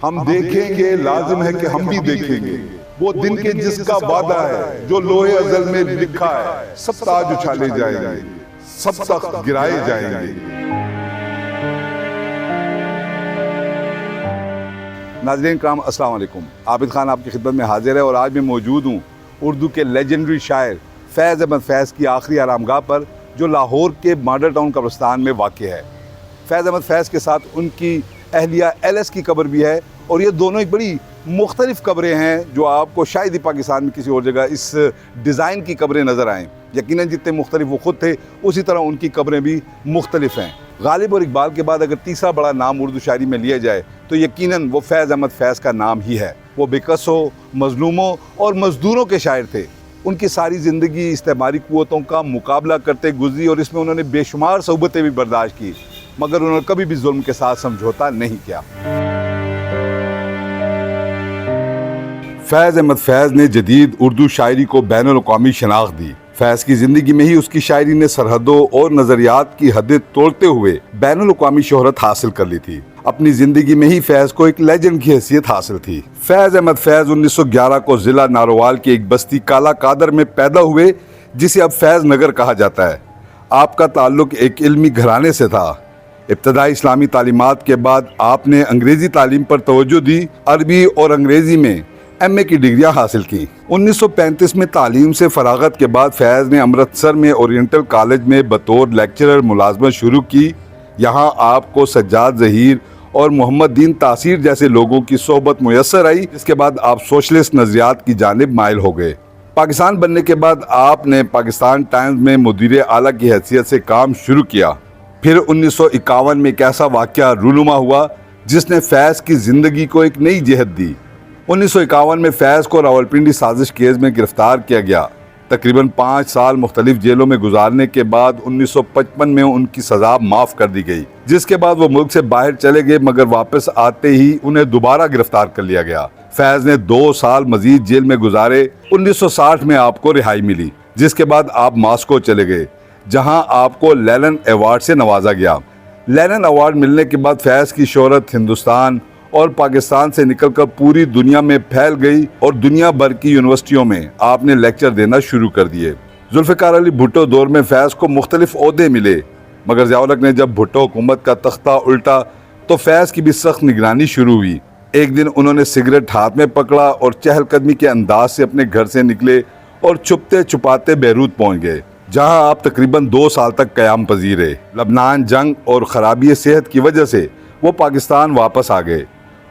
ہم دیکھیں گے، لازم ہے کہ ہم بھی دیکھیں گے وہ دن کے جس کا وعدہ ہے، جو لوح ازل میں لکھا ہے، سب تاج اچھالے جائیں گے، سب تخت گرائے جائیں گے۔ ناظرین کرام السلام علیکم، عابد خان آپ کی خدمت میں حاضر ہے اور آج میں موجود ہوں اردو کے لیجنڈری شاعر فیض احمد فیض کی آخری آرامگاہ پر، جو لاہور کے ماڈل ٹاؤن قبرستان میں واقع ہے۔ فیض احمد فیض کے ساتھ ان کی اہلیہ ایلس کی قبر بھی ہے، اور یہ دونوں ایک بڑی مختلف قبریں ہیں جو آپ کو شاید ہی پاکستان میں کسی اور جگہ اس ڈیزائن کی قبریں نظر آئیں۔ یقیناً جتنے مختلف وہ خود تھے اسی طرح ان کی قبریں بھی مختلف ہیں۔ غالب اور اقبال کے بعد اگر تیسرا بڑا نام اردو شاعری میں لیا جائے تو یقیناً وہ فیض احمد فیض کا نام ہی ہے۔ وہ بے کسوں، مظلوموں اور مزدوروں کے شاعر تھے۔ ان کی ساری زندگی استعماری قوتوں کا مقابلہ کرتے گزری اور اس میں انہوں نے بے شمار صعوبتیں بھی برداشت کی، مگر انہوں نے کبھی بھی ظلم کے ساتھ سمجھوتا نہیں کیا۔ فیض احمد فیض نے جدید اردو شاعری کو بین الاقوامی شناخت دی۔ فیض کی زندگی میں ہی اس کی شاعری نے سرحدوں اور نظریات کی حدیں توڑتے ہوئے بین الاقوامی شہرت حاصل کر لی تھی۔ اپنی زندگی میں ہی فیض کو ایک لیجنڈ کی حیثیت حاصل تھی۔ فیض احمد فیض 1911 کو ضلع ناروال کی ایک بستی کالا قادر میں پیدا ہوئے، جسے اب فیض نگر کہا جاتا ہے۔ آپ کا تعلق ایک علمی گھرانے سے تھا۔ ابتدائی اسلامی تعلیمات کے بعد آپ نے انگریزی تعلیم پر توجہ دی، عربی اور انگریزی میں ایم اے کی ڈگریاں حاصل کی۔ 1935 میں تعلیم سے فراغت کے بعد فیض نے امرتسر میں اورینٹل کالج میں بطور لیکچرر ملازمت شروع کی۔ یہاں آپ کو سجاد ظہیر اور محمد دین تاثیر جیسے لوگوں کی صحبت میسر آئی، جس کے بعد آپ سوشلسٹ نظریات کی جانب مائل ہو گئے۔ پاکستان بننے کے بعد آپ نے پاکستان ٹائمز میں مدیر اعلیٰ کی حیثیت سے کام شروع کیا۔ پھر 1951 میں ایک ایسا واقعہ رونما ہوا جس نے فیض کی زندگی کو ایک نئی جہت دی۔ 1951 میں فیض کو راولپنڈی سازش کیس میں گرفتار کیا گیا۔ تقریباً 5 سال مختلف جیلوں میں گزارنے کے بعد 1955 میں ان کی سزا معاف کر دی گئی، جس کے بعد وہ ملک سے باہر چلے گئے، مگر واپس آتے ہی انہیں دوبارہ گرفتار کر لیا گیا۔ فیض نے 2 سال مزید جیل میں گزارے۔ 1960 میں آپ کو رہائی ملی، جس کے بعد آپ ماسکو چلے گئے، جہاں آپ کو لینن ایوارڈ سے نوازا گیا۔ لینن ایوارڈ ملنے کے بعد فیض کی شہرت ہندوستان اور پاکستان سے نکل کر پوری دنیا میں پھیل گئی اور دنیا بھر کی یونیورسٹیوں میں آپ نے لیکچر دینا شروع کر دیے۔ ذوالفقار علی بھٹو دور میں فیض کو مختلف عہدے ملے، مگر ضیاء الحق نے جب بھٹو حکومت کا تختہ الٹا تو فیض کی بھی سخت نگرانی شروع ہوئی۔ ایک دن انہوں نے سگریٹ ہاتھ میں پکڑا اور چہل قدمی کے انداز سے اپنے گھر سے نکلے اور چھپتے چھپاتے بیروت پہنچ گئے، جہاں آپ تقریباً 2 سال تک قیام پذیر رہے۔ لبنان جنگ اور خرابی صحت کی وجہ سے وہ پاکستان واپس آ گئے۔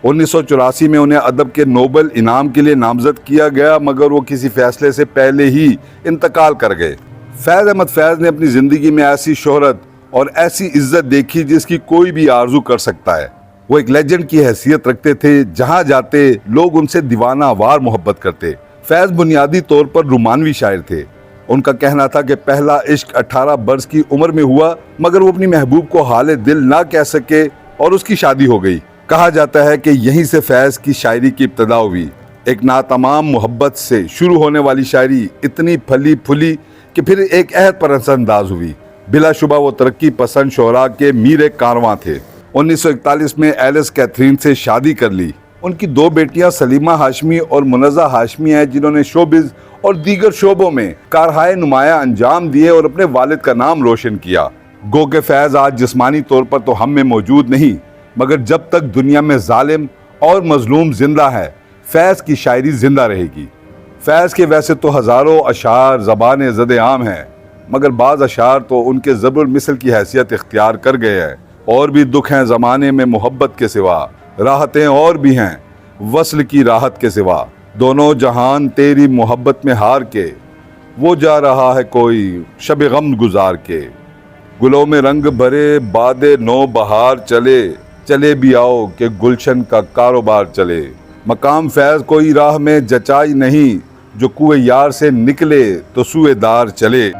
1984 میں انہیں ادب کے نوبل انعام کے لیے نامزد کیا گیا، مگر وہ کسی فیصلے سے پہلے ہی انتقال کر گئے۔ فیض احمد فیض نے اپنی زندگی میں ایسی شہرت اور ایسی عزت دیکھی جس کی کوئی بھی آرزو کر سکتا ہے۔ وہ ایک لیجنڈ کی حیثیت رکھتے تھے، جہاں جاتے لوگ ان سے دیوانہ وار محبت کرتے۔ فیض بنیادی طور پر رومانوی شاعر تھے۔ ان کا کہنا تھا کہ پہلا عشق 18 برس کی عمر میں ہوا، مگر وہ اپنی محبوب کو حال دل نہ کہہ سکے اور اس کی شادی ہو گئی۔ کہا جاتا ہے کہ یہیں سے فیض کی شاعری کی ابتدا ہوئی۔ ایک ناتمام محبت سے شروع ہونے والی شاعری اتنی پھلی پھلی کہ پھر ایک عہد پر اثر انداز ہوئی۔ بلا شبہ وہ ترقی پسند شعراء کے میر کارواں تھے۔ 1941 میں ایلس کیتھرین سے شادی کر لی۔ ان کی 2 بیٹیاں سلیمہ ہاشمی اور منزہ ہاشمی ہیں، جنہوں نے شوبز اور دیگر شعبوں میں کارہائے نمایاں انجام دیے اور اپنے والد کا نام روشن کیا۔ گو کہ فیض آج جسمانی طور پر تو ہم میں موجود نہیں، مگر جب تک دنیا میں ظالم اور مظلوم زندہ ہے، فیض کی شاعری زندہ رہے گی۔ فیض کے ویسے تو ہزاروں اشعار زبان زد عام ہیں، مگر بعض اشعار تو ان کے ضرب المثل کی حیثیت اختیار کر گئے ہیں۔ اور بھی دکھ ہیں زمانے میں محبت کے سوا، راحتیں اور بھی ہیں وصل کی راحت کے سوا۔ دونوں جہان تیری محبت میں ہار کے، وہ جا رہا ہے کوئی شب غم گزار کے۔ گلوں میں رنگ بھرے باد نو بہار چلے، چلے بھی آؤ کہ گلشن کا کاروبار چلے۔ مقام فیض کوئی راہ میں جچائی نہیں، جو کوئے یار سے نکلے تو سوئے دار چلے۔